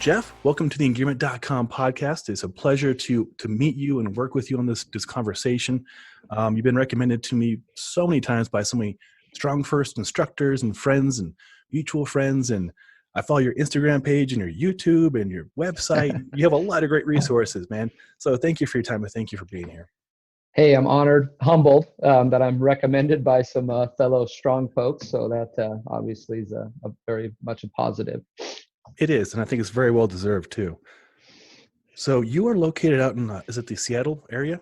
Jeff, welcome to the Engearment.com podcast. It's a pleasure to meet you and work with you on this conversation. You've been recommended to me so many times by so many StrongFirst instructors and friends and mutual friends. And I follow your Instagram page and your YouTube and your website. You have a lot of great resources, man. So thank you for your time and thank you for being here. Hey, I'm honored, humbled that I'm recommended by some fellow strong folks. So that obviously is a very much a positive. It is, and I think it's very well deserved too. So you are located out in, is it the Seattle area?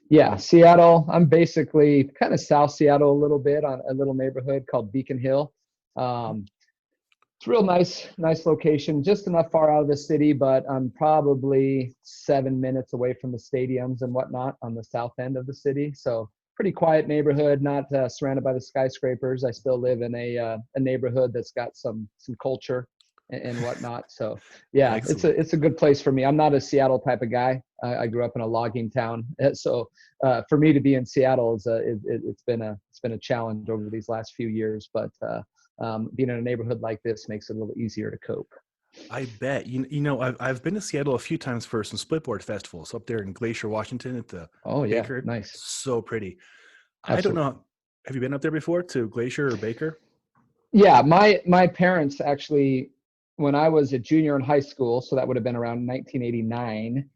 Yeah, Seattle. I'm basically kind of South Seattle a little bit on a little neighborhood called Beacon Hill. It's a real nice location, just enough far out of the city, but I'm probably 7 minutes away from the stadiums and whatnot on the south end of the city. So pretty quiet neighborhood, not surrounded by the skyscrapers. I still live in a neighborhood that's got some culture and whatnot. So yeah, Excellent. it's a good place for me. I'm not a Seattle type of guy. I grew up in a logging town. So for me to be in Seattle it's been a challenge over these last few years, but being in a neighborhood like this makes it a little easier to cope. I bet. You know, I've been to Seattle a few times for some splitboard festivals up there in Glacier, Washington at the Baker. Nice. So pretty. Absolutely. I don't know. Have you been up there before to Glacier or Baker? Yeah, my parents actually, when I was a junior in high school, so that would have been around 1989,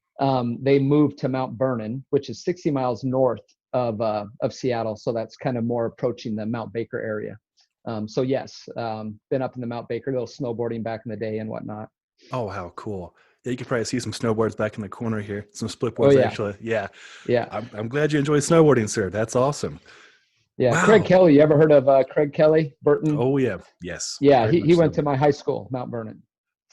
they moved to Mount Vernon, which is 60 miles north of Seattle. So that's kind of more approaching the Mount Baker area. So yes, been up in the Mount Baker, a little snowboarding back in the day and whatnot. Oh, how cool. Yeah, you can probably see some snowboards back in the corner here. Some splitboards, actually. Yeah. I'm glad you enjoy snowboarding, sir. That's awesome. Yeah. Wow. Craig Kelly. You ever heard of Craig Kelly, Burton? Oh, yeah. Yes. Yeah. He went to my high school, Mount Vernon.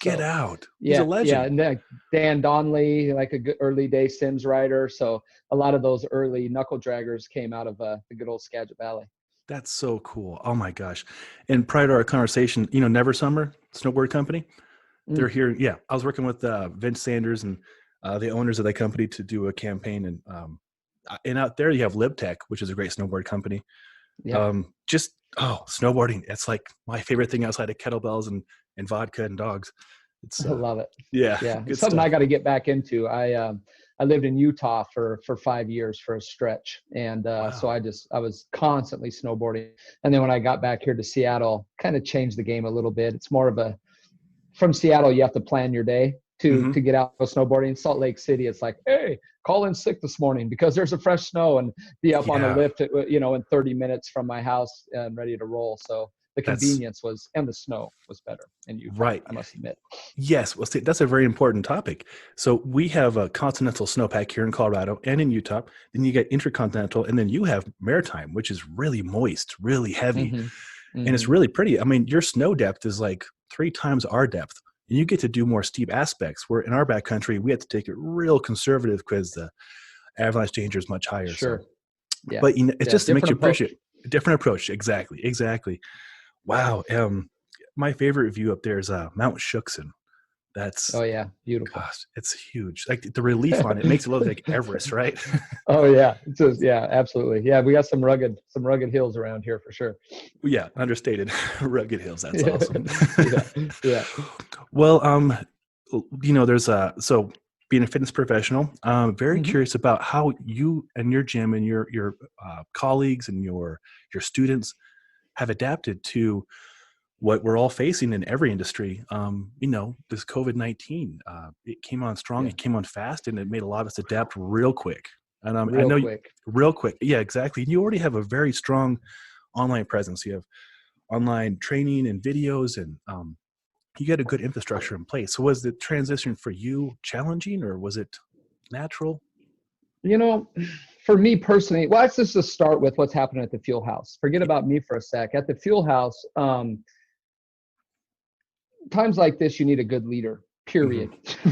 Get out. Yeah, He's a legend. Yeah. And then Dan Donnelly, like a good early day Sims rider. So a lot of those early knuckle draggers came out of the good old Skagit Valley. That's so cool. Oh my gosh. And prior to our conversation, you know, Never Summer Snowboard Company, they're here. Yeah. I was working with Vince Sanders and the owners of that company to do a campaign. And out there you have LibTech, which is a great snowboard company. Yeah. Snowboarding. It's like my favorite thing outside of kettlebells and vodka and dogs. I love it. Yeah. It's something I got to get back into. I lived in Utah for 5 years for a stretch. And so I was constantly snowboarding. And then when I got back here to Seattle, kind of changed the game a little bit. It's more of from Seattle, you have to plan your day to get out snowboarding. Salt Lake City, it's like, hey, call in sick this morning because there's a fresh snow, and be up on a lift, in 30 minutes from my house and ready to roll. So the convenience and the snow was better in Utah, right? I must admit. Yes. Well, see, that's a very important topic. So we have a continental snowpack here in Colorado and in Utah. Then you get intercontinental, and then you have maritime, which is really moist, really heavy, and it's really pretty. I mean, your snow depth is like 3 times our depth, and you get to do more steep aspects. Where in our backcountry, we have to take it real conservative because the avalanche danger is much higher. Sure. So. Yeah. But it just makes you appreciate a different approach. Exactly. Wow. My favorite view up there is Mount Shuksan. That's beautiful. Gosh, it's huge. Like the relief on it makes it look like Everest, right? Oh yeah, absolutely. Yeah, we got some rugged hills around here for sure. Yeah, understated rugged hills. That's awesome. Yeah. Well, there's so being a fitness professional, I'm very curious about how you and your gym and your colleagues and your students have adapted to what we're all facing in every industry. This COVID-19, it came on strong, it came on fast, and it made a lot of us adapt real quick. And real quick. Yeah, exactly. You already have a very strong online presence. You have online training and videos, and you got a good infrastructure in place. So was the transition for you challenging, or was it natural? For me personally, well, let's just start with what's happening at the Fuel House. Forget about me for a sec. At the Fuel House, times like this, you need a good leader, period.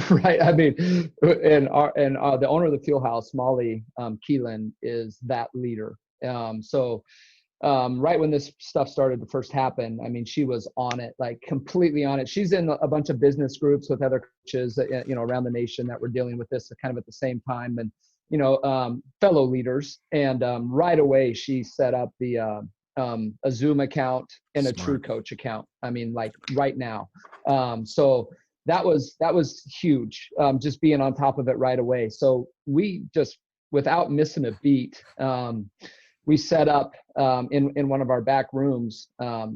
Right? I mean, and the owner of the Fuel House, Molly Keelan, is that leader. Right when this stuff started to first happen, I mean, she was on it, like completely on it. She's in a bunch of business groups with other coaches, around the nation that were dealing with this kind of at the same time, and fellow leaders. And right away, she set up a Zoom account and a True Coach account. I mean, like right now. So that was huge. Just being on top of it right away. So we just, without missing a beat, we set up in one of our back rooms,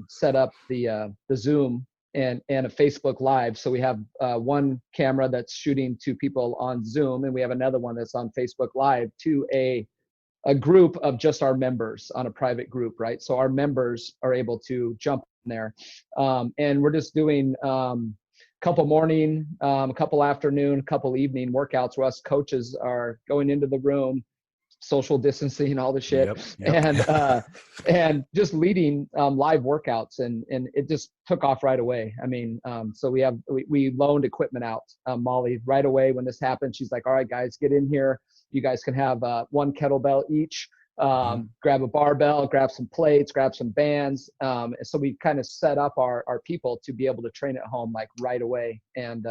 set up the Zoom and a Facebook Live. So we have one camera that's shooting to people on Zoom, and we have another one that's on Facebook Live to a group of just our members on a private group, right? So our members are able to jump in there, and we're just doing couple morning, a couple afternoon, a couple evening workouts where us coaches are going into the room, social distancing, all the shit, and just leading live workouts, and it just took off right away. I mean, so we loaned equipment out. Molly, right away when this happened, she's like, "All right, guys, get in here. You guys can have one kettlebell each. Grab a barbell, grab some plates, grab some bands." So we kind of set up our people to be able to train at home like right away. And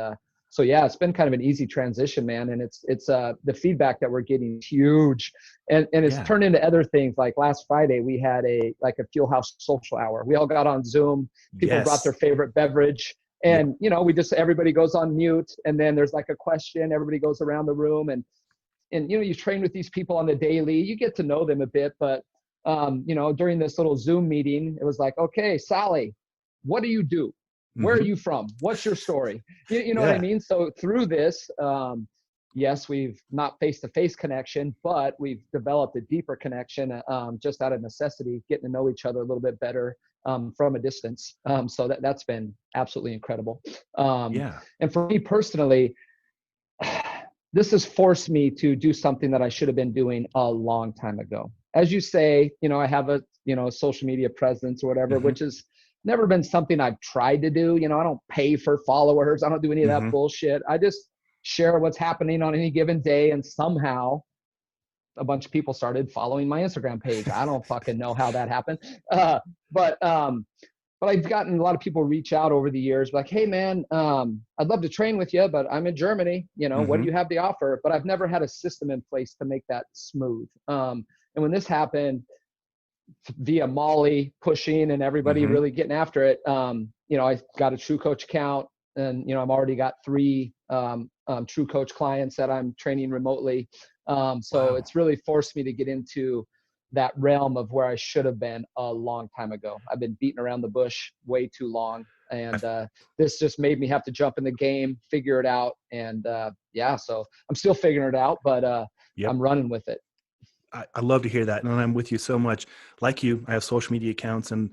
so yeah, it's been kind of an easy transition, man. And it's the feedback that we're getting is huge, and it's turned into other things. Like last Friday, we had a Fuel House social hour. We all got on Zoom. People brought their favorite beverage, and you know, everybody goes on mute, and then there's like a question. Everybody goes around the room, and you know, you train with these people on the daily, you get to know them a bit, but you know, during this little Zoom meeting, it was like, "Okay, Sally, what do you do? Where are you from? What's your story?" You know what I mean? So through this, yes, we've not face-to-face connection, but we've developed a deeper connection just out of necessity, getting to know each other a little bit better from a distance. So that's been absolutely incredible. And for me personally, this has forced me to do something that I should have been doing a long time ago. As you say, you know, I have a social media presence or whatever, which has never been something I've tried to do. You know, I don't pay for followers. I don't do any of that bullshit. I just share what's happening on any given day. And somehow a bunch of people started following my Instagram page. I don't fucking know how that happened. But I've gotten a lot of people reach out over the years, like, "Hey man, I'd love to train with you, but I'm in Germany. You know, what do you have to offer?" But I've never had a system in place to make that smooth. And when this happened, via Molly pushing and everybody really getting after it, you know, I got a True Coach account, and you know, I've already got 3 True Coach clients that I'm training remotely. So it's really forced me to get into that realm of where I should have been a long time ago. I've been beating around the bush way too long. And this just made me have to jump in the game, figure it out. And so I'm still figuring it out, but I'm running with it. I love to hear that. And I'm with you so much. Like you, I have social media accounts, and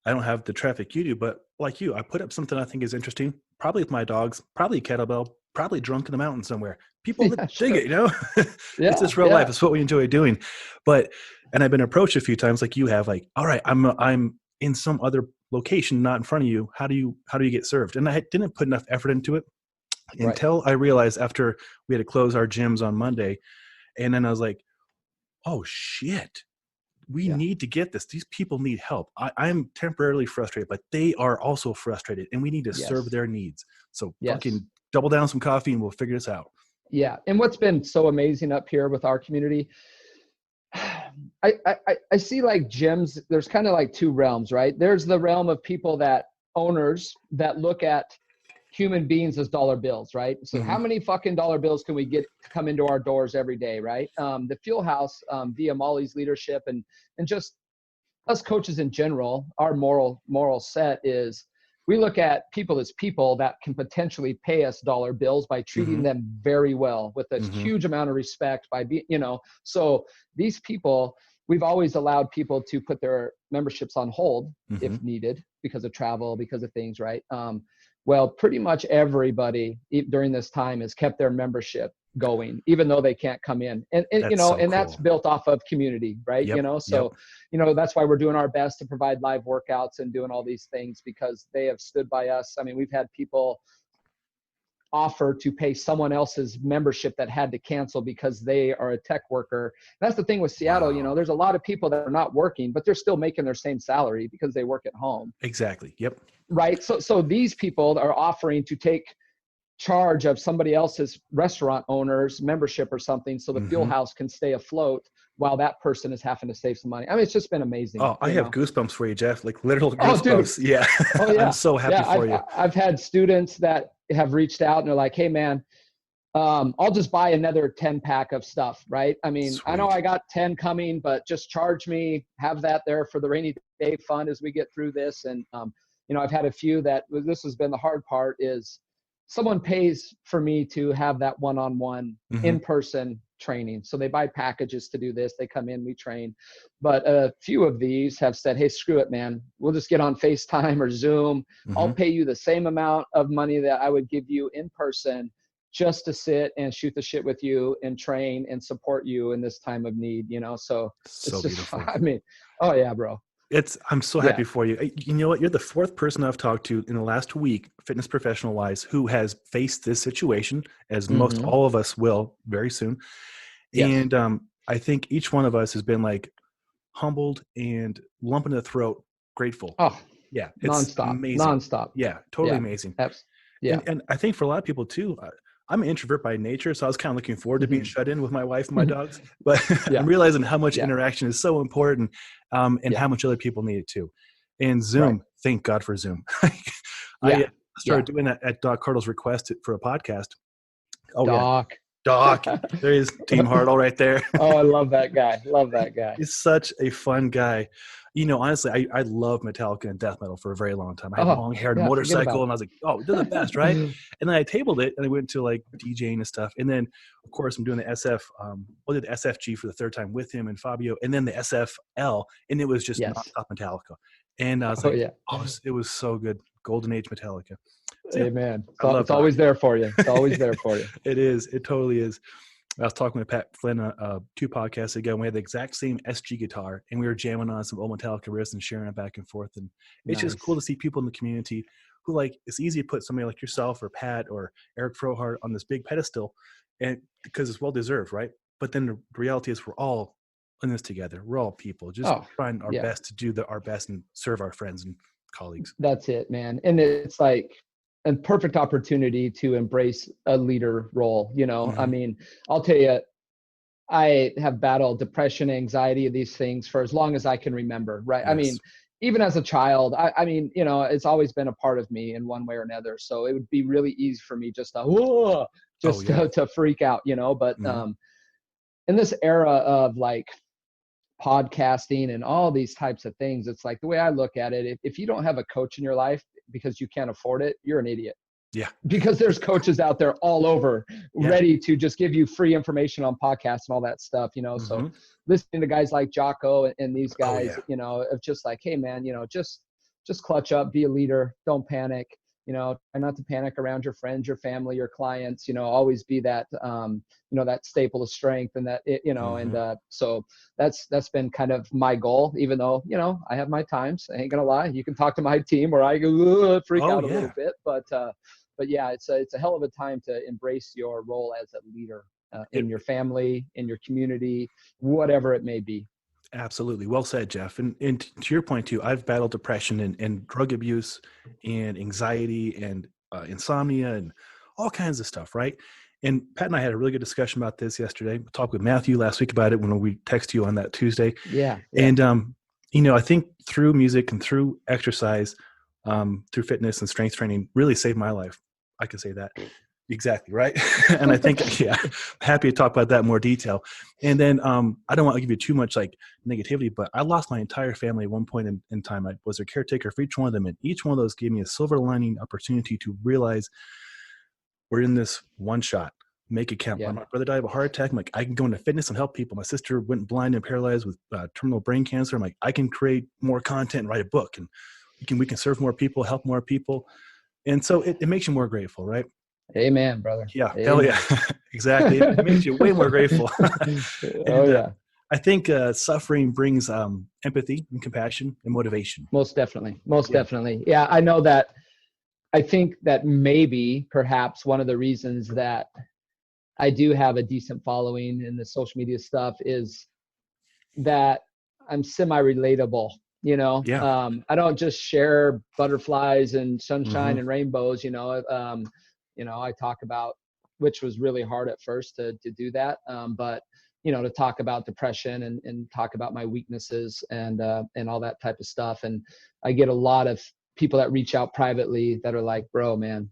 I don't have the traffic you do, but like you, I put up something I think is interesting, probably with my dogs, probably a kettlebell, probably drunk in the mountains somewhere. People dig it, you know. It's just real life. It's what we enjoy doing. And I've been approached a few times, like you have, like, "All right, I'm in some other location, not in front of you. How do you get served?" And I didn't put enough effort into it until I realized after we had to close our gyms on Monday, and then I was like, "Oh shit, we need to get this. These people need help. I'm temporarily frustrated, but they are also frustrated, and we need to serve their needs. So fucking double down some coffee, and we'll figure this out." Yeah. And what's been so amazing up here with our community, I see like gyms, there's kind of like 2 realms, right? There's the realm of people owners that look at human beings as dollar bills, right? So how many fucking dollar bills can we get to come into our doors every day, right? The Fuel House, via Molly's leadership and just us coaches in general, our moral set is we look at people as people that can potentially pay us dollar bills by treating them very well with a huge amount of respect by being, you know, so these people, we've always allowed people to put their memberships on hold if needed because of travel, because of things, right? Well, pretty much everybody during this time has kept their membership going, even though they can't come in. And you know, and that's built off of community, right? You know, so, you know, that's why we're doing our best to provide live workouts and doing all these things because they have stood by us. I mean, we've had people offer to pay someone else's membership that had to cancel because they are a tech worker. And that's the thing with Seattle, you know, there's a lot of people that are not working, but they're still making their same salary because they work at home. Exactly. Yep. Right. So these people are offering to take charge of somebody else's restaurant owner's membership or something, so the fuel house can stay afloat while that person is having to save some money. I mean, it's just been amazing. Oh, I have goosebumps for you, Jeff, like literal goosebumps. Dude. Yeah. Oh, yeah. I'm so happy for you. I've had students that have reached out and they're like, hey man, I'll just buy another 10 pack of stuff. Right. I mean, Sweet. I know I got 10 coming, but just charge me, have that there for the rainy day fund as we get through this. And, you know, I've had a few that this has been the hard part is someone pays for me to have that one-on-one in-person training. So they buy packages to do this. They come in, we train. But a few of these have said, hey, screw it, man. We'll just get on FaceTime or Zoom. I'll pay you the same amount of money that I would give you in person just to sit and shoot the shit with you and train and support you in this time of need, you know? So it's just, beautiful. I mean, oh yeah, bro. I'm so happy for you. You know what? You're the fourth person I've talked to in the last week, fitness professional wise, who has faced this situation, as most all of us will very soon. Yes. And I think each one of us has been like humbled and lump in the throat, grateful. Oh, yeah. It's amazing. Nonstop. Yeah. Totally amazing. Yeah. And I think for a lot of people too, I'm an introvert by nature, so I was kind of looking forward to being shut in with my wife and my dogs. But I'm realizing how much interaction is so important, and how much other people need it too. And Zoom, thank God for Zoom. I started doing that at Doc Cardle's request for a podcast. Oh, Doc. There is Team Hartle right there. Oh, I love that guy. Love that guy. He's such a fun guy. You know, honestly, I love Metallica and death metal for a very long time. I had a long haired motorcycle and I was like, oh, they're the best, right? And then I tabled it and I went to like DJing and stuff. And then, of course, I'm doing the did SFG for the third time with him and Fabio, and then the SFL, and it was just nonstop Metallica. And I was like, it was so good. Golden Age Metallica. So, amen. It's always there for you. It's always there for you. It is. It totally is. I was talking with Pat Flynn 2 podcasts ago, and we had the exact same SG guitar, and we were jamming on some old Metallica riffs and sharing it back and forth. And it's just cool to see people in the community who, like, it's easy to put somebody like yourself or Pat or Eric Frohart on this big pedestal, and because it's well deserved, right? But then the reality is we're all in this together. We're all people, just trying our best to do our best and serve our friends and colleagues. That's it, man. And it's like a perfect opportunity to embrace a leader role. You know, I mean, I'll tell you, I have battled depression, anxiety, these things for as long as I can remember. Right. Yes. I mean, even as a child, I mean, you know, it's always been a part of me in one way or another. So it would be really easy for me just to freak out, you know, but, in this era of like podcasting and all these types of things, it's like the way I look at it, if you don't have a coach in your life because you can't afford it, you're an idiot. Yeah. Because there's coaches out there all over ready to just give you free information on podcasts and all that stuff, you know? So listening to guys like Jocko and these guys, you know, of just like, hey man, you know, just clutch up, be a leader. Don't panic, you know, try not to panic around your friends, your family, your clients, you know, always be that, you know, that staple of strength and that, you know, and so that's been kind of my goal, even though, you know, I have my times. I ain't gonna lie. You can talk to my team where I go freak out a little bit, but yeah, it's a hell of a time to embrace your role as a leader in your family, in your community, whatever it may be. Absolutely. Well said, Jeff. And to your point too, I've battled depression and drug abuse and anxiety and insomnia and all kinds of stuff. Right. And Pat and I had a really good discussion about this yesterday. We talked with Matthew last week about it when we texted you on that Tuesday. Yeah. And, you know, I think through music and through exercise, through fitness and strength training really saved my life. I can say that. Exactly. Right. And I think, happy to talk about that in more detail. And then I don't want to give you too much like negativity, but I lost my entire family at one point in time. I was a caretaker for each one of them. And each one of those gave me a silver lining opportunity to realize we're in this one shot, make it count. My brother died of a heart attack. I'm like, I can go into fitness and help people. My sister went blind and paralyzed with terminal brain cancer. I'm like, I can create more content and write a book, and we can serve more people, help more people. And so it makes you more grateful, right? Amen, brother. Yeah. Amen. Hell yeah. Exactly. It makes you way more grateful. I think suffering brings empathy and compassion and motivation. Most definitely. Definitely. Yeah. I know that. I think that maybe perhaps one of the reasons that I do have a decent following in the social media stuff is that I'm semi-relatable. You know, I don't just share butterflies and sunshine and rainbows, you know, I talk about, which was really hard at first to do that. But, to talk about depression and talk about my weaknesses and all that type of stuff. And I get a lot of people that reach out privately that are like, bro, man,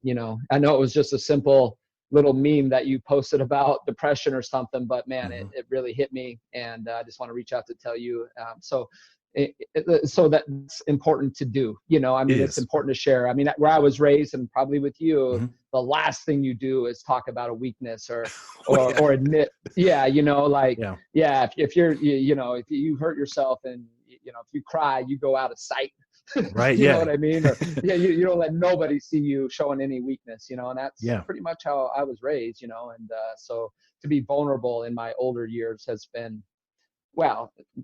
I know it was just a simple little meme that you posted about depression or something, but man, it really hit me. And I just want to reach out to tell you. So that's important to do. It's important to share. Where I was raised and probably with you, the last thing you do is talk about a weakness or admit, if you're, if you hurt yourself and, if you cry, you go out of sight. Right. You know what I mean? Or, you don't let nobody see you showing any weakness, and that's pretty much how I was raised, and so to be vulnerable in my older years has been,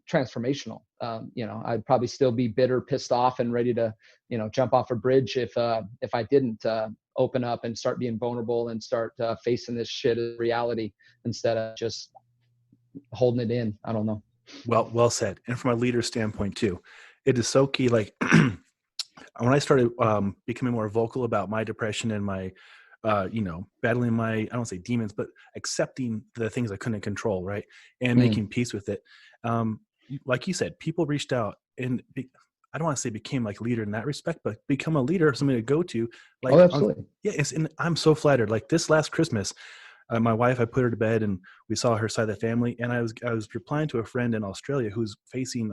transformational. I'd probably still be bitter, pissed off, and ready to, jump off a bridge if I didn't open up and start being vulnerable and start facing this shit as reality instead of just holding it in. I don't know. Well said. And from a leader standpoint too, it is so key. Like when I started becoming more vocal about my depression and my, battling my, I don't say demons, but accepting the things I couldn't control, right? And making peace with it. Like you said, people reached out and I don't want to say became like leader in that respect, but become a leader, somebody to go to. Like, absolutely. And I'm so flattered. Like this last Christmas, my wife, I put her to bed and we saw her side of the family. And I was replying to a friend in Australia who's facing,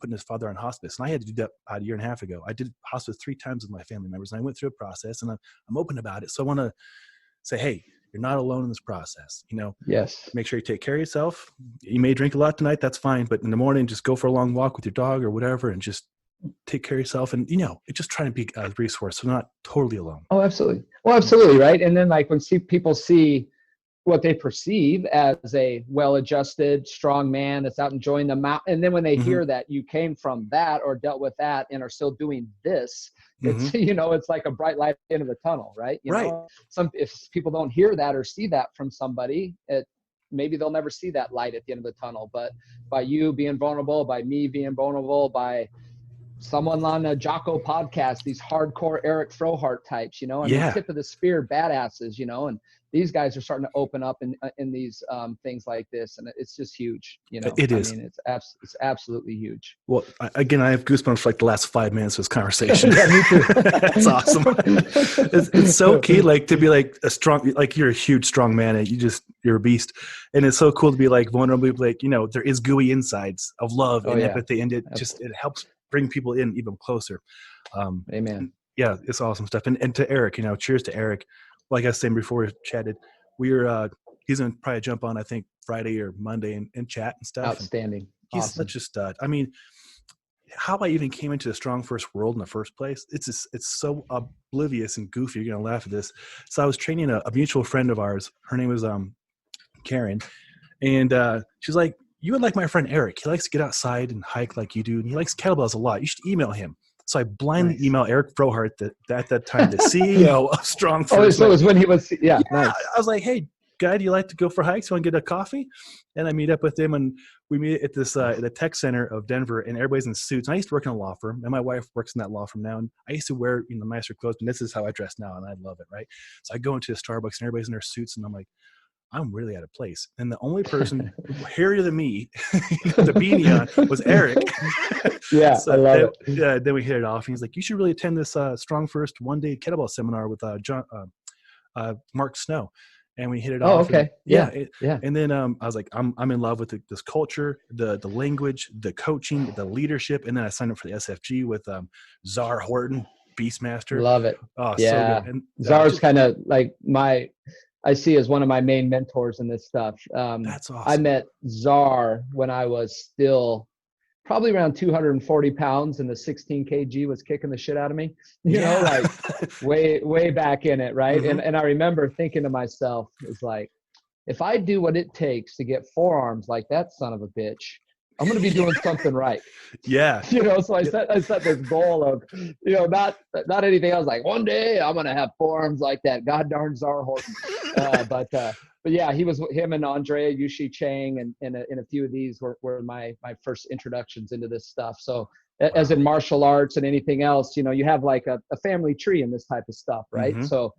putting his father on hospice. And I had to do that about a year and a half ago. I did hospice 3 times with my family members and I went through a process and I'm open about it. So I want to say, hey, you're not alone in this process. Yes. Make sure you take care of yourself. You may drink a lot tonight. That's fine. But in the morning, just go for a long walk with your dog or whatever, and just take care of yourself. And, just trying to be a resource. So not totally alone. Oh, absolutely. Well, absolutely. Right. And then like when people see what they perceive as a well-adjusted, strong man that's out enjoying the mountain. And then when they hear that you came from that or dealt with that and are still doing this, it's, it's like a bright light at the end of the tunnel, right? If people don't hear that or see that from somebody, maybe they'll never see that light at the end of the tunnel. But by you being vulnerable, by me being vulnerable, by someone on a Jocko podcast, these hardcore Eric Frohart types, the tip of the spear badasses, and these guys are starting to open up in these things like this, and it's just huge. It is. It's absolutely huge. Well, again, I have goosebumps for like the last 5 minutes of this conversation. Yeah, me too. That's awesome. It's so key, like to be like a strong, like you're a huge, strong man, and you're a beast, and it's so cool to be like vulnerable, like there is gooey insides of love and empathy, and it helps bring people in even closer. Amen. Yeah, it's awesome stuff. And to Eric, cheers to Eric. Like I was saying before we chatted, he's going to probably jump on, I think, Friday or Monday and chat and stuff. Outstanding. He's such a stud. How I even came into the StrongFirst world in the first place, it's so oblivious and goofy. You're going to laugh at this. So I was training a mutual friend of ours. Her name was Karen. And she's like, you would like my friend Eric. He likes to get outside and hike like you do. And he likes kettlebells a lot. You should email him. So I blindly emailed Eric Frohart, at that time, the CEO of StrongFirst. Oh, so it was when he was, nice. I was like, hey, guy, do you like to go for hikes? You want to get a coffee? And I meet up with him, and we meet at this at the tech center of Denver, and everybody's in suits. And I used to work in a law firm, and my wife works in that law firm now. And I used to wear nicer clothes, and this is how I dress now, and I love it, right? So I go into a Starbucks, and everybody's in their suits, and I'm like, I'm really out of place. And the only person hairier than me, the beanie on, was Eric. Yeah, so I love it. Yeah, then we hit it off. And he's like, you should really attend this StrongFirst one-day kettlebell seminar with Mark Snow. And we hit it off. Okay. And, yeah. And then I was like, I'm in love with this culture, the language, the coaching, the leadership. And then I signed up for the SFG with Czar Horton, Beastmaster. Love it. Oh, yeah. so good. And Czar's kind of like I see as one of my main mentors in this stuff. That's awesome. I met Czar when I was still probably around 240 pounds and the 16 kg was kicking the shit out of me, you know, like way back in it. Right. Mm-hmm. And I remember thinking to myself, it's like, if I do what it takes to get forearms like that son of a bitch, I'm going to be doing something right. Yeah. You know, so I set this goal of, you know, not anything else. Like one day I'm going to have forearms like that. God darn Czar Horton. But yeah, him and Andrea Yushi Chang and a few of these were my first introductions into this stuff. So as in martial arts and anything else, you know, you have like a family tree in this type of stuff. Right. Mm-hmm. So,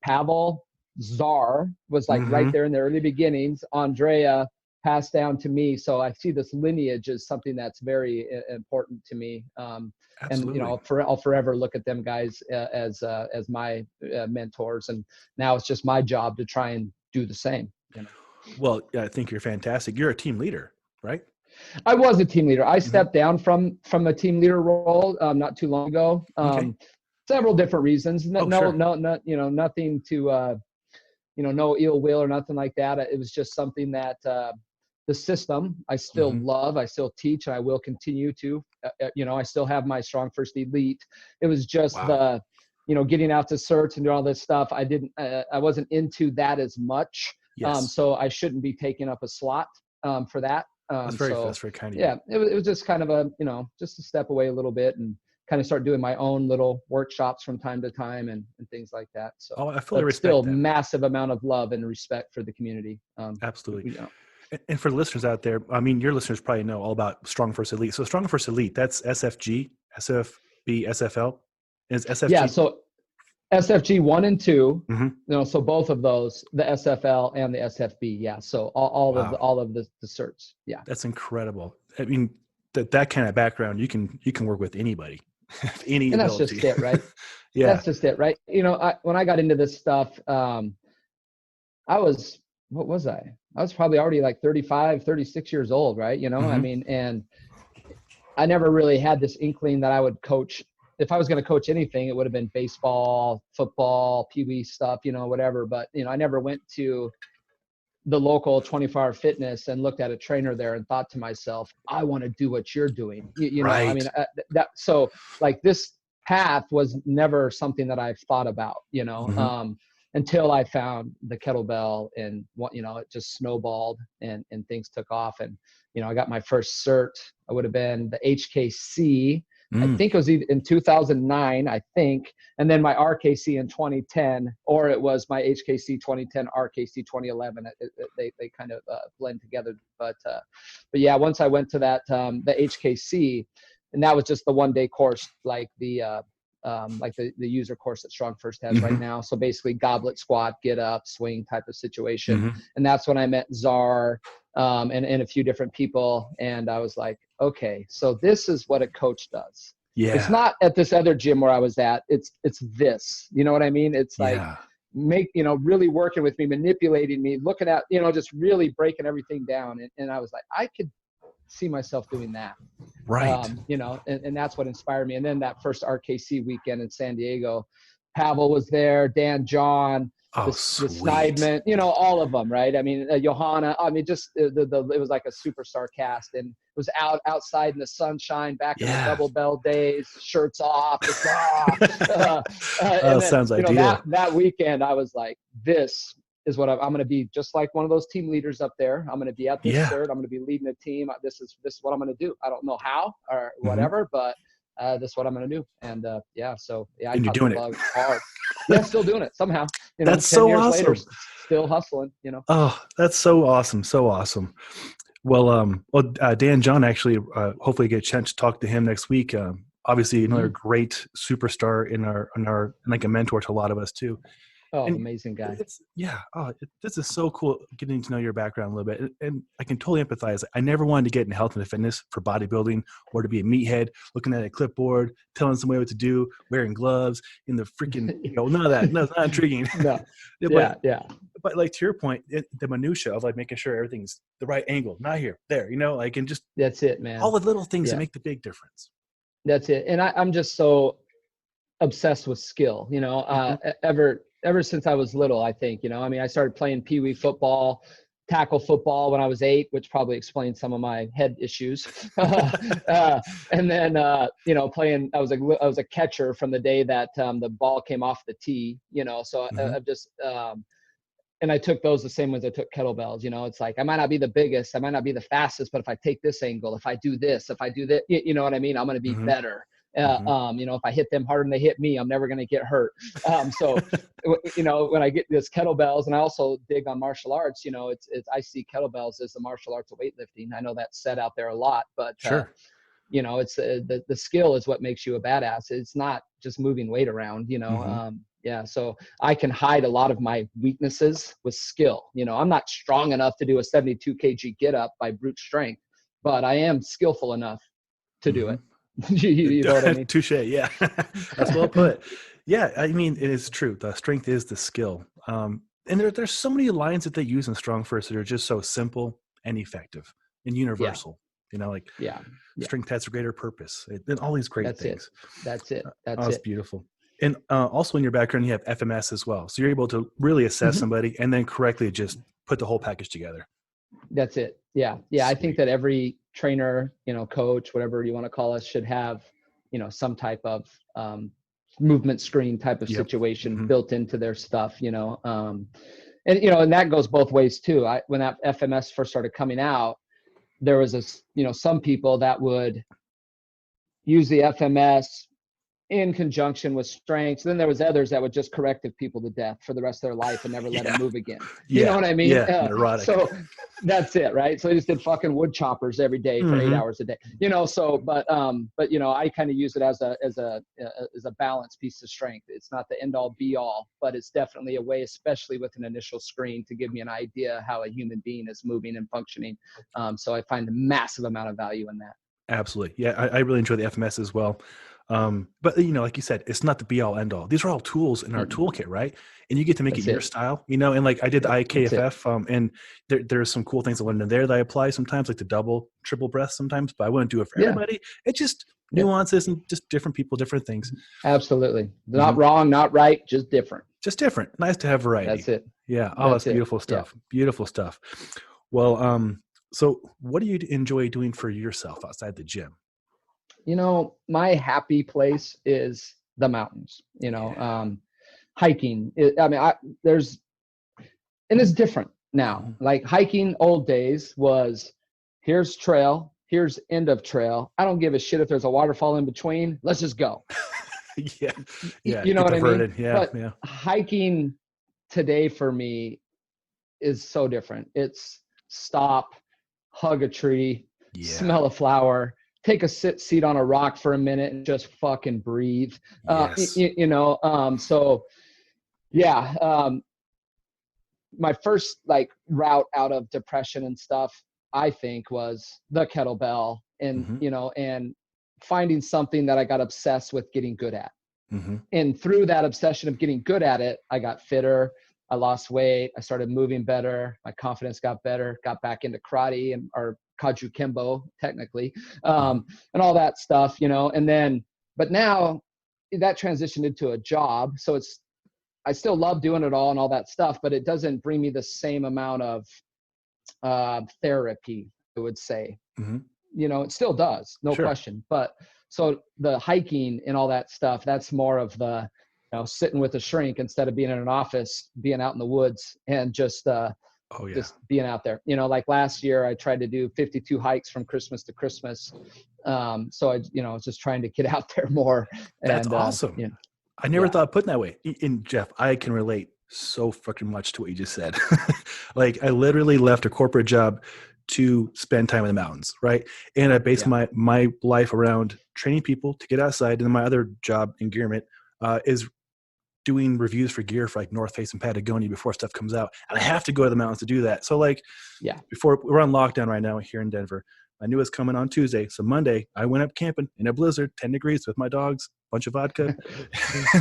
Pavel, Czar was like right Mm-hmm. there in the early beginnings. Andrea passed down to me. So I see this lineage as something that's very important to me. And Absolutely. I'll forever look at them guys as my mentors. And now it's just my job to try and do the same. Well, yeah, I think you're fantastic. You're a team leader, right? I was a team leader. I Mm-hmm. stepped down from a team leader role not too long ago. Okay. Several different reasons. Sure. Nothing to no ill will or nothing like that. It was just something that the system I still Mm-hmm. love. I still teach, and I will continue to. I still have my StrongFirst Elite. It was just Wow. getting out to certs and doing all this stuff. I wasn't into that as much. Yes. So I shouldn't be taking up a slot for that. That's So very kind of yeah, you. it was just kind of just to step away a little bit and kind of start doing my own little workshops from time to time and things like that. So, Oh, I fully but still respect that. massive amount of love and respect for the community. Absolutely. And for the listeners out there, I mean, your listeners probably know all about StrongFirst Elite. So StrongFirst Elite, that's SFG, SFB, SFL. Is SFG? Yeah. So SFG 1 and 2, Mm-hmm. so both of those, the SFL and the SFB. Yeah. So all Wow. of the certs. Yeah. That's incredible. I mean, that kind of background, you can work with anybody, any And that's ability. just it, right? Yeah. That's just it, right? When I got into this stuff, what was I? I was probably already like 35, 36 years old, right? I Mm-hmm. mean, and I never really had this inkling that I would coach. If I was going to coach anything, it would have been baseball, football, Pee Wee stuff, whatever. But, I never went to the local 24-hour fitness and looked at a trainer there and thought to myself, I want to do what you're doing. I Right. mean, so like this path was never something that I've thought about, Mm-hmm. until I found the kettlebell and it just snowballed and things took off. And, I got my first cert. I would have been the HKC. I think it was in 2009, I think. And then my RKC in 2010, or it was my HKC 2010, RKC 2011. They kind of blend together. But yeah, once I went to that, the HKC, and that was just the 1-day course, like the user course that StrongFirst has right now. So basically goblet squat, get up, swing type of situation. Mm-hmm. And that's when I met Czar and a few different people. And I was like, okay, so this is what a coach does. It's Yeah. not at this other gym where I was at. It's this, you know what I mean? It's like, Yeah. really working with me, manipulating me, looking at, just really breaking everything down. And I was like, I could see myself doing that. Right. And that's what inspired me. And then that first RKC weekend in San Diego, Pavel was there, Dan, John, Oh, the sweet. Snideman, all of them, right? I mean, Johanna, I mean, just it was like a superstar cast, and it was outside in the sunshine back in the double bell days, shirts off. And then, sounds ideal. that weekend, I was like, this is what I'm going to be, just like one of those team leaders up there. I'm going to be at this cert. I'm going to be leading a team. This is what I'm going to do. I don't know how or whatever, but this is what I'm going to do. And so I And you're caught doing the it. bug hard. Yeah, still doing it somehow. That's 10 so years awesome. later, still hustling. Oh, that's so awesome. So awesome. Well, Dan John actually, hopefully get a chance to talk to him next week. Obviously another great superstar in our like a mentor to a lot of us too. Oh, And amazing guy. This is so cool getting to know your background a little bit. And I can totally empathize. I never wanted to get into health and fitness for bodybuilding or to be a meathead, looking at a clipboard, telling somebody what to do, wearing gloves in the freaking, none of that. No, it's not intriguing. No. But like to your point, the minutia of like making sure everything's the right angle, not here, there, and just that's it, man. all the little things that make the big difference. That's it. And I'm just so obsessed with skill, ever since I was little, I think, I mean, I started playing Pee Wee football, tackle football when I was 8, which probably explains some of my head issues. And then, playing, I was a catcher from the day that the ball came off the tee, so I've just, and I took those the same way as I took kettlebells. It's like, I might not be the biggest, I might not be the fastest, but if I take this angle, if I do this, if I do that, you know what I mean? I'm going to be better. If I hit them harder than they hit me, I'm never going to get hurt. So, when I get this kettlebells, and I also dig on martial arts, I see kettlebells as the martial arts of weightlifting. I know that's said out there a lot, but sure. It's the skill is what makes you a badass. It's not just moving weight around, Yeah. So I can hide a lot of my weaknesses with skill. You know, I'm not strong enough to do a 72 kg get up by brute strength, but I am skillful enough to do it. You know what I mean? Touche. Yeah. That's well put. Yeah. I mean, it is true. The strength is the skill. And there's so many lines that they use in StrongFirst that are just so simple and effective and universal. You know, like strength has a greater purpose, and all these great things. That's it. That's beautiful. And also in your background, you have FMS as well. So you're able to really assess somebody and then correctly just put the whole package together. That's it. Yeah. Yeah. Sweet. I think that every trainer, you know, coach, whatever you want to call us, should have, you know, some type of movement screen type of situation built into their stuff, you know. And, you know, and that goes both ways too. When that FMS first started coming out, there was some people that would use the FMS in conjunction with strengths. Then there was others that would just corrective people to death for the rest of their life and never let them move again. You know what I mean? Neurotic. So that's it, right? So they just did fucking wood choppers every day for 8 hours a day. You know, so but you know, I kind of use it as a balance piece of strength. It's not the end all be all, but it's definitely a way, especially with an initial screen, to give me an idea how a human being is moving and functioning. So I find a massive amount of value in that. Absolutely. Yeah, I really enjoy the FMS as well. But you know, like you said, it's not the be all end all. These are all tools in our toolkit, right? And you get to make it your style, you know. And like I did the IKFF, and there's some cool things I learned in there that I apply sometimes, like the double, triple breath sometimes. But I wouldn't do it for everybody. It's just nuances and just different people, different things. Absolutely, not wrong, not right, just different. Just different. Nice to have variety. That's it. Yeah. Oh, that's beautiful stuff. Yeah. Beautiful stuff. Well, so what do you enjoy doing for yourself outside the gym? You know, my happy place is the mountains, you know, hiking. And it's different now. Like hiking old days was, here's trail, here's end of trail. I don't give a shit if there's a waterfall in between. Let's just go. Yeah. You know what I mean? Yeah. But hiking today for me is so different. It's stop, hug a tree, smell a flower, take a seat on a rock for a minute and just fucking breathe. You know, so yeah. My first like route out of depression and stuff, I think, was the kettlebell and, you know, and finding something that I got obsessed with getting good at. And through that obsession of getting good at it, I got fitter. I lost weight. I started moving better. My confidence got better, got back into karate or Kaju Kembo technically, and all that stuff, you know, and then, but now that transitioned into a job. So I still love doing it all and all that stuff, but it doesn't bring me the same amount of therapy, I would say. You know, it still does, no question. But so the hiking and all that stuff, that's more of the, you know, sitting with a shrink instead of being in an office, being out in the woods and just just being out there. You know, like last year I tried to do 52 hikes from Christmas to Christmas. So I, you know, I was just trying to get out there more. That's awesome. You know, I never thought of putting that way. And Jeff, I can relate so fucking much to what you just said. Like I literally left a corporate job to spend time in the mountains, right? And I based my life around training people to get outside. And my other job, Engearment, is doing reviews for gear for like North Face and Patagonia before stuff comes out. And I have to go to the mountains to do that. So like, before we're on lockdown right now here in Denver, I knew it was coming on Tuesday. So Monday I went up camping in a blizzard, 10 degrees with my dogs, bunch of vodka.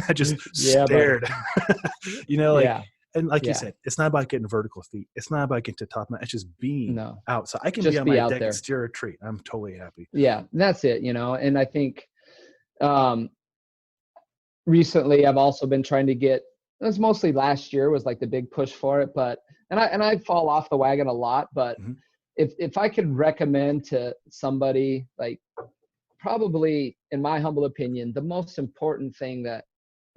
I just stared, you know, like, and like you said, it's not about getting vertical feet. It's not about getting to top. It's just being out. So I can be on my deck and steer a tree. I'm totally happy. Yeah, that's it, you know. And I think, recently I've also been trying to get, it was mostly last year was like the big push for it, but, and I fall off the wagon a lot, but if I could recommend to somebody, like probably in my humble opinion, the most important thing that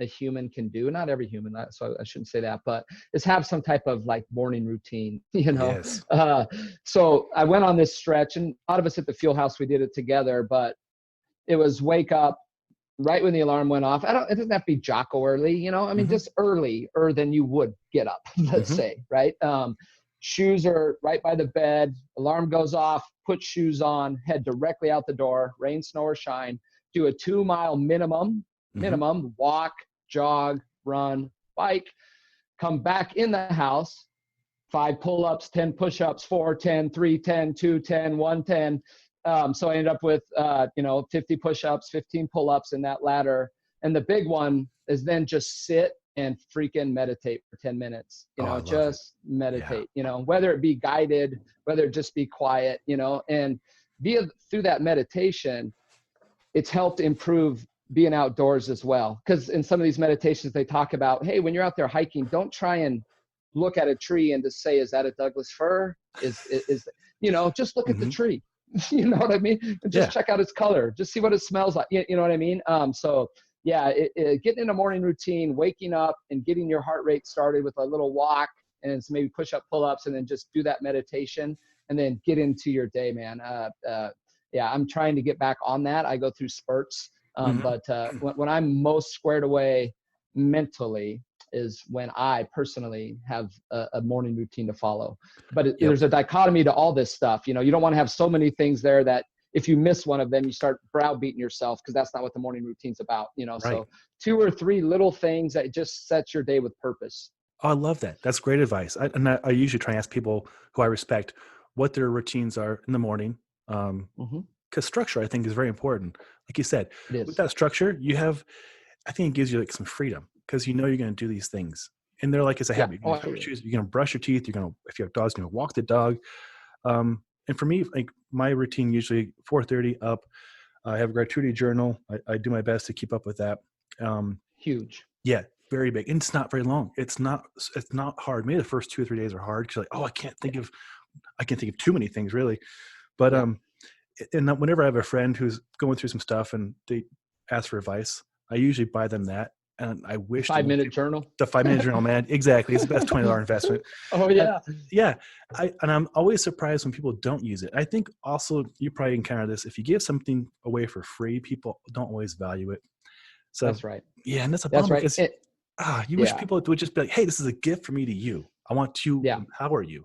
a human can do, not every human, so I shouldn't say that, but is have some type of like morning routine, you know? So I went on this stretch and a lot of us at the Fuel House, we did it together, but it was wake up right when the alarm went off. It doesn't have to be jocko early, you know, I mean, just earlier than you would get up, let's say, right? Shoes are right by the bed, alarm goes off, put shoes on, head directly out the door, rain, snow, or shine, do a 2 mile minimum, walk, jog, run, bike, come back in the house, 5 pull-ups, 10 push-ups, 4, 10, 3, 10, 2, 10, 1, 10. So I ended up with, 50 push-ups, 15 pull-ups in that ladder. And the big one is then just sit and freaking meditate for 10 minutes, just meditate, whether it be guided, whether it just be quiet, and through that meditation, it's helped improve being outdoors as well. Because in some of these meditations, they talk about, hey, when you're out there hiking, don't try and look at a tree and just say, is that a Douglas fir? Is just look at the tree. You know what I mean? And just check out its color. Just see what it smells like. You know what I mean? Getting in a morning routine, waking up and getting your heart rate started with a little walk and maybe push up, pull ups, and then just do that meditation and then get into your day, man. I'm trying to get back on that. I go through spurts. But when I'm most squared away mentally is when I personally have a morning routine to follow. But there's a dichotomy to all this stuff. You don't want to have so many things there that if you miss one of them, you start browbeating yourself, because that's not what the morning routine's about. Right. So 2 or 3 little things that just sets your day with purpose. Oh, I love that. That's great advice. I usually try and ask people who I respect what their routines are in the morning. Because structure, I think, is very important. Like you said, with that structure, I think it gives you like some freedom, because you're going to do these things. And they're like, it's a habit. You're going to brush your teeth. If you have dogs, you're going to walk the dog. And for me, like my routine, usually 4:30 up. I have a gratuity journal. I do my best to keep up with that. Huge. Yeah, very big. And it's not very long. It's not hard. Maybe the first 2 or 3 days are hard, because you're like, oh, I can't think of too many things really. But and whenever I have a friend who's going through some stuff and they ask for advice, I usually buy them that. And I wish 5-minute journal. The 5-minute journal, man. Exactly. It's the best $20 investment. Oh yeah. And I'm always surprised when people don't use it. I think also you probably encounter this. If you give something away for free, people don't always value it. So that's right. Yeah. And that's a bummer. That's right. You wish people would just be like, hey, this is a gift from me to you. I want to empower you.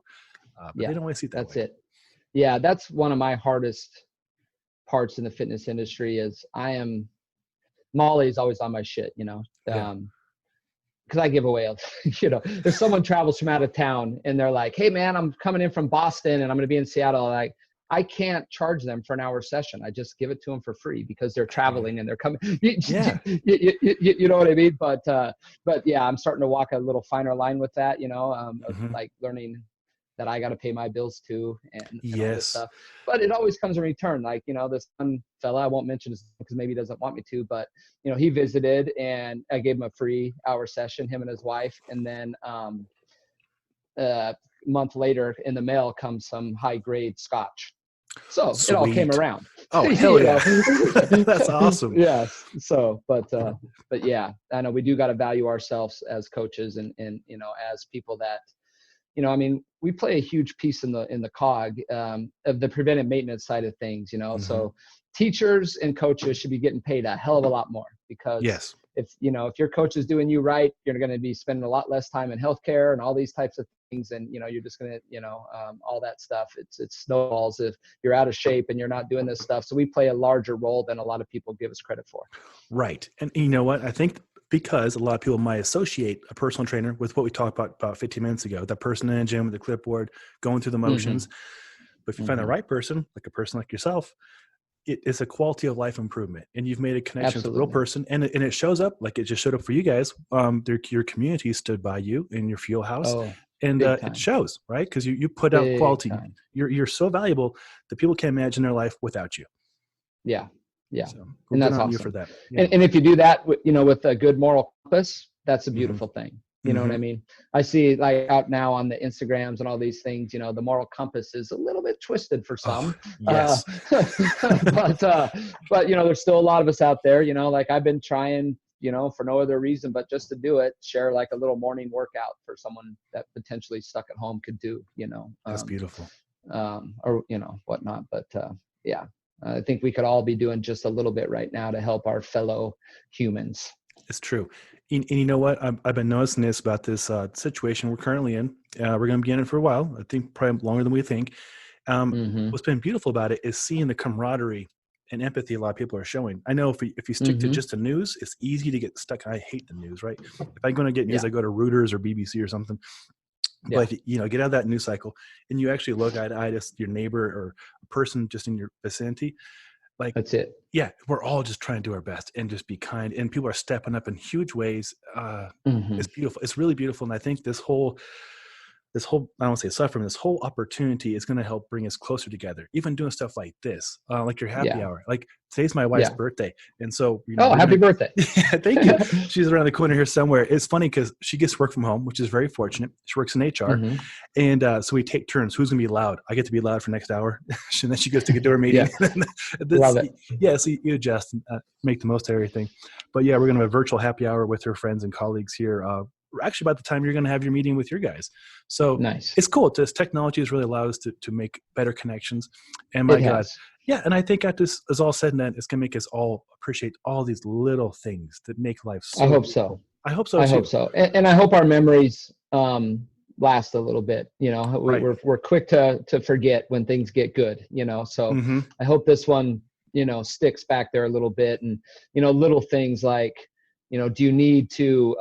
But they don't always see it that way. That's it. Yeah. That's one of my hardest parts in the fitness industry is Molly's always on my shit, because I give away, if someone travels from out of town and they're like, hey man, I'm coming in from Boston and I'm going to be in Seattle. Like, I can't charge them for an hour session. I just give it to them for free because they're traveling and they're coming. You know what I mean? But I'm starting to walk a little finer line with that, like learning that I got to pay my bills too. And all this stuff. But it always comes in return. Like, this one fella, I won't mention his name because maybe he doesn't want me to, but he visited and I gave him a free hour session, him and his wife. And then a month later in the mail comes some high grade scotch. So Sweet. It all came around. Oh, hell yeah. That's awesome. Yes. So, but yeah, I know we do got to value ourselves as coaches and as people that, we play a huge piece in the cog of the preventive maintenance side of things, so teachers and coaches should be getting paid a hell of a lot more, because if your coach is doing you right, you're going to be spending a lot less time in healthcare and all these types of things. And, you're just going to, all that stuff. It snowballs if you're out of shape and you're not doing this stuff. So we play a larger role than a lot of people give us credit for. Right. And you know what? I think because a lot of people might associate a personal trainer with what we talked about 15 minutes ago, that person in the gym with the clipboard going through the motions. But if you find the right person, like a person like yourself, it is a quality of life improvement, and you've made a connection with a real person, and it shows up like it just showed up for you guys. Your community stood by you in your fuel house, and it shows, right? Because you put out quality. You're so valuable that people can't imagine their life without you. Yeah. So and that's awesome. You for that. Yeah. And if you do that, with a good moral compass, that's a beautiful thing. You know what I mean? I see like out now on the Instagrams and all these things, the moral compass is a little bit twisted for some. Yes. But there's still a lot of us out there, like I've been trying, for no other reason, but just to do it, share like a little morning workout for someone that potentially stuck at home could do, That's beautiful. Or, whatnot. But I think we could all be doing just a little bit right now to help our fellow humans. It's true. And you know what? I've been noticing this about this situation we're currently in. We're going to be in it for a while. I think probably longer than we think. What's been beautiful about it is seeing the camaraderie and empathy a lot of people are showing. I know if you stick to just the news, it's easy to get stuck. I hate the news, right? If I'm going to get news, I go to Reuters or BBC or something. But get out of that news cycle and you actually look eye to eye to your neighbor or a person just in your vicinity. Like, that's it. Yeah, we're all just trying to do our best and just be kind. And people are stepping up in huge ways. It's beautiful. It's really beautiful. And I think this whole, I don't want to say suffering, this whole opportunity is going to help bring us closer together. Even doing stuff like this, like your happy hour. Like today's my wife's birthday. And so, happy birthday. Thank you. She's around the corner here somewhere. It's funny because she gets to work from home, which is very fortunate. She works in HR. And so we take turns. Who's going to be loud? I get to be loud for next hour. And then she goes to get to her meeting. Love it. Yeah, so you adjust and make the most of everything. But yeah, we're going to have a virtual happy hour with her friends and colleagues here. Actually, by the time you're going to have your meeting with your guys. So nice. It's cool. This technology has really allowed us to make better connections. And my God. Yeah. And I think after this is all said and done, it's going to make us all appreciate all these little things that make life so. I hope so. I hope so. I hope so. And I hope our memories last a little bit. We're quick to forget when things get good, so I hope this one, sticks back there a little bit. And, little things like, do you need to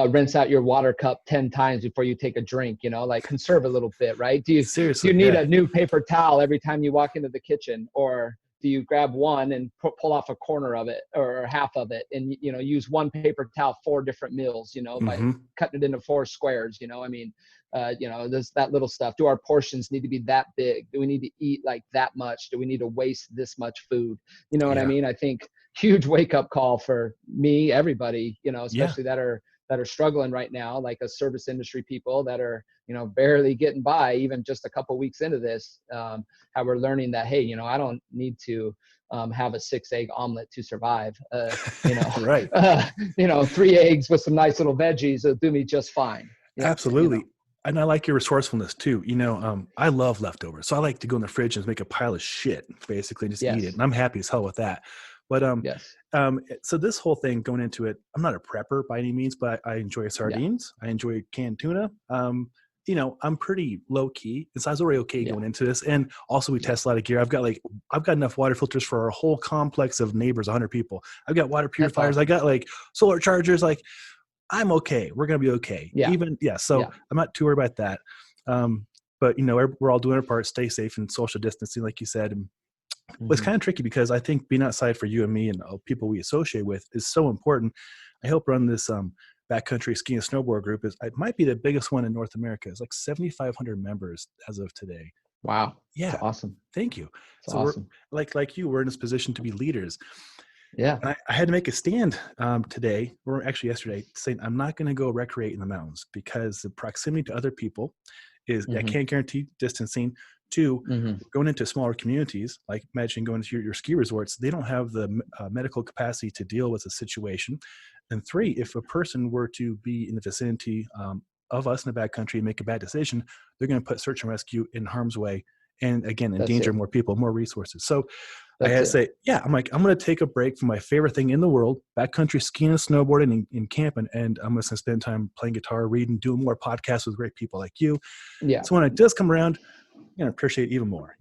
rinse out your water cup 10 times before you take a drink, like conserve a little bit, right? Do you need a new paper towel every time you walk into the kitchen, or do you grab one and pull off a corner of it or half of it and, use one paper towel, 4 different meals, by cutting it into 4 squares, there's that little stuff. Do our portions need to be that big? Do we need to eat like that much? Do we need to waste this much food? You know what I mean? I think huge wake up call for me, everybody, especially that are struggling right now, like a service industry people that are, barely getting by even just a couple weeks into this, how we're learning that, hey, I don't need to have a 6-egg omelet to survive, right. 3 eggs with some nice little veggies will do me just fine. Absolutely. And I like your resourcefulness too. I love leftovers. So I like to go in the fridge and make a pile of shit, basically, and just eat it. And I'm happy as hell with that. But so this whole thing going into it, I'm not a prepper by any means, but I enjoy sardines. I enjoy canned tuna. I'm pretty low key. And so I was already okay going into this. And also we test a lot of gear. I've got enough water filters for our whole complex of neighbors, 100 people. I've got water purifiers. I got solar chargers. I'm okay. We're going to be okay. So I'm not too worried about that. But we're all doing our part, stay safe and social distancing, like you said. And it's kind of tricky because I think being outside for you and me and people we associate with is so important. I help run this backcountry ski and snowboard group. It might be the biggest one in North America. It's like 7,500 members as of today. Wow. Yeah. That's awesome. Thank you. That's awesome. We're like you, we're in this position to be leaders. Yeah. And I had to make a stand today, or actually yesterday, saying I'm not going to go recreate in the mountains because the proximity to other people is, I can't guarantee distancing. 2, going into smaller communities, like imagine going to your ski resorts, they don't have the medical capacity to deal with a situation. And 3, if a person were to be in the vicinity of us in the backcountry and make a bad decision, they're going to put search and rescue in harm's way. And again, endanger more people, more resources. So I had to say, I'm going to take a break from my favorite thing in the world, backcountry skiing and snowboarding and camping. And I'm going to spend time playing guitar, reading, doing more podcasts with great people like you. Yeah. So when it does come around, I'm going to appreciate it even more,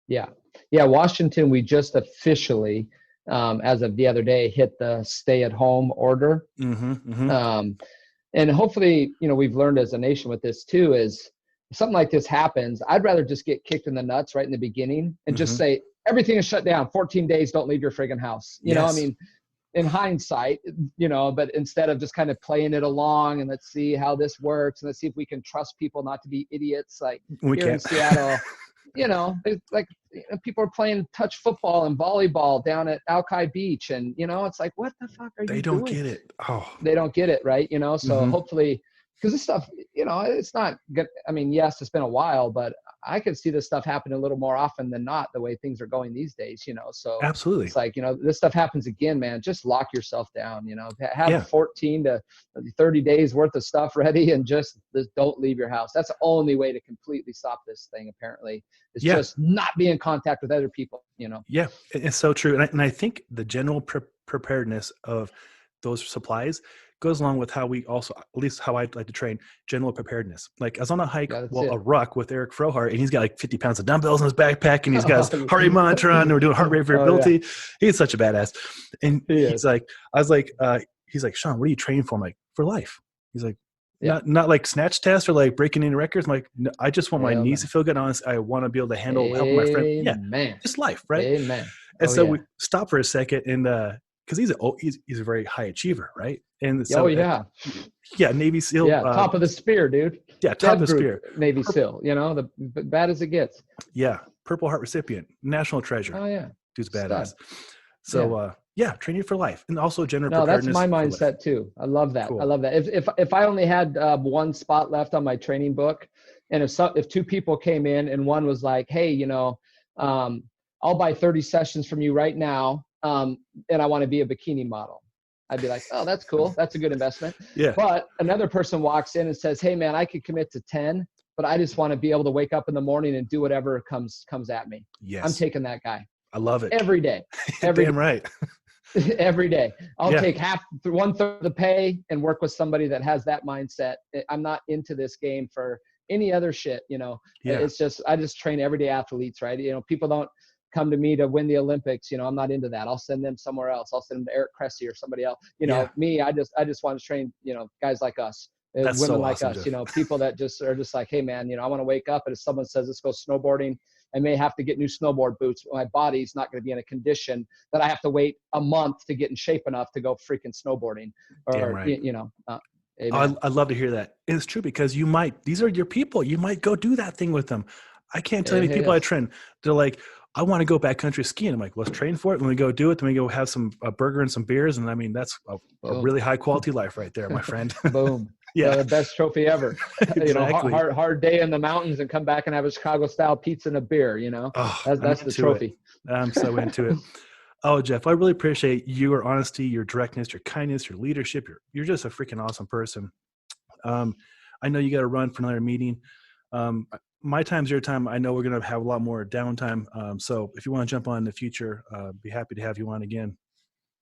Yeah. Washington, we just officially, as of the other day, hit the stay-at-home order. And hopefully, we've learned as a nation with this too, is if something like this happens, I'd rather just get kicked in the nuts right in the beginning and just say, everything is shut down, 14 days, don't leave your friggin' house. You know, I mean, in hindsight, but instead of just kind of playing it along and let's see how this works and let's see if we can trust people not to be idiots. Like here in Seattle, people are playing touch football and volleyball down at Alki Beach. And, it's like, what the fuck are you doing? They don't get it. Oh, they don't get it. Right. So hopefully, because this stuff, it's not good. I mean, yes, it's been a while, but I could see this stuff happening a little more often than not, the way things are going these days, so absolutely. It's like, this stuff happens again, man, just lock yourself down, have 14 to 30 days worth of stuff ready and just don't leave your house. That's the only way to completely stop this thing, apparently, is just not be in contact with other people, Yeah, it's so true. And I think the general preparedness of those supplies goes along with how we also, at least how I like to train, general preparedness. Like I was on a hike, Yeah, a ruck with Eric Frohart, and he's got like 50 pounds of dumbbells in his backpack, and he's got his heart rate monitor on, and we're doing heart rate variability. He's such a badass. And he's like, he's like, Sean, what are you training for? I'm like, for life. He's like, not like snatch tests or like breaking any records. I'm like, no, I just want my knees to feel good. Honest, I want to be able to handle helping my friend. Yeah, just life, right? Amen. And so we stop for a second, and because he's a very high achiever, right? And so Navy SEAL, top of the spear, dude. Yeah, top of the spear, Navy SEAL. You know, the bad as it gets. Yeah, Purple Heart recipient, national treasure. Oh yeah, dude's badass. So training for life, and also general preparedness. That's my mindset too. I love that. Cool. I love that. If I only had one spot left on my training book, and if two people came in and one was like, hey, you know, I'll buy 30 sessions from you right now, and I want to be a bikini model, I'd be like, oh, that's cool. That's a good investment. Yeah. But another person walks in and says, hey man, I could commit to 10, but I just want to be able to wake up in the morning and do whatever comes at me. Yes. I'm taking that guy. I love it. Every day. Damn right. Every day. I'll take 1/3 of the pay and work with somebody that has that mindset. I'm not into this game for any other shit, you know. It's just, I just train everyday athletes, right? You know, people don't come to me to win the Olympics. You know, I'm not into that. I'll send them somewhere else. I'll send them to Eric Cressy or somebody else. You know, me, I just want to train, you know, guys like us, That's women so like awesome, us, Jeff. you know, people that just are just like, hey man, you know, I want to wake up, and if someone says, let's go snowboarding, I may have to get new snowboard boots, but my body's not going to be in a condition that I have to wait a month to get in shape enough to go freaking snowboarding. Or, right. you know, I'd love to hear that. And it's true, because these are your people. You might go do that thing with them. I can't tell you people I train. They're like, I want to go backcountry skiing. I'm like, let's train for it. When we go do it, then we go have a burger and some beers. And I mean, that's a really high quality life right there, my friend. Boom. Yeah. The best trophy ever. Exactly. You know, hard day in the mountains and come back and have a Chicago style pizza and a beer, you know, that's the trophy. I'm so into it. Oh, Jeff, I really appreciate your honesty, your directness, your kindness, your leadership. You're just a freaking awesome person. I know you got to run for another meeting. My time's your time. I know we're going to have a lot more downtime. So if you want to jump on in the future, be happy to have you on again.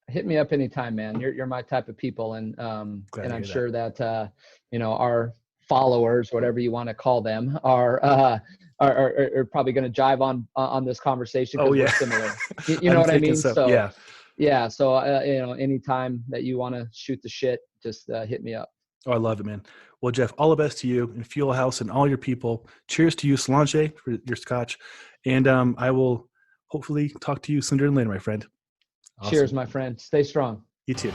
Hit me up anytime, man. You're my type of people. And I'm sure that, you know, our followers, whatever you want to call them, are probably going to jive on this conversation. We're similar. You know what I mean? So you know, anytime that you want to shoot the shit, just hit me up. Oh, I love it, man. Well, Jeff, all the best to you and Fuel House and all your people. Cheers to you, Solange, for your scotch. And I will hopefully talk to you sooner than later, my friend. Awesome. Cheers, my friend. Stay strong. You too.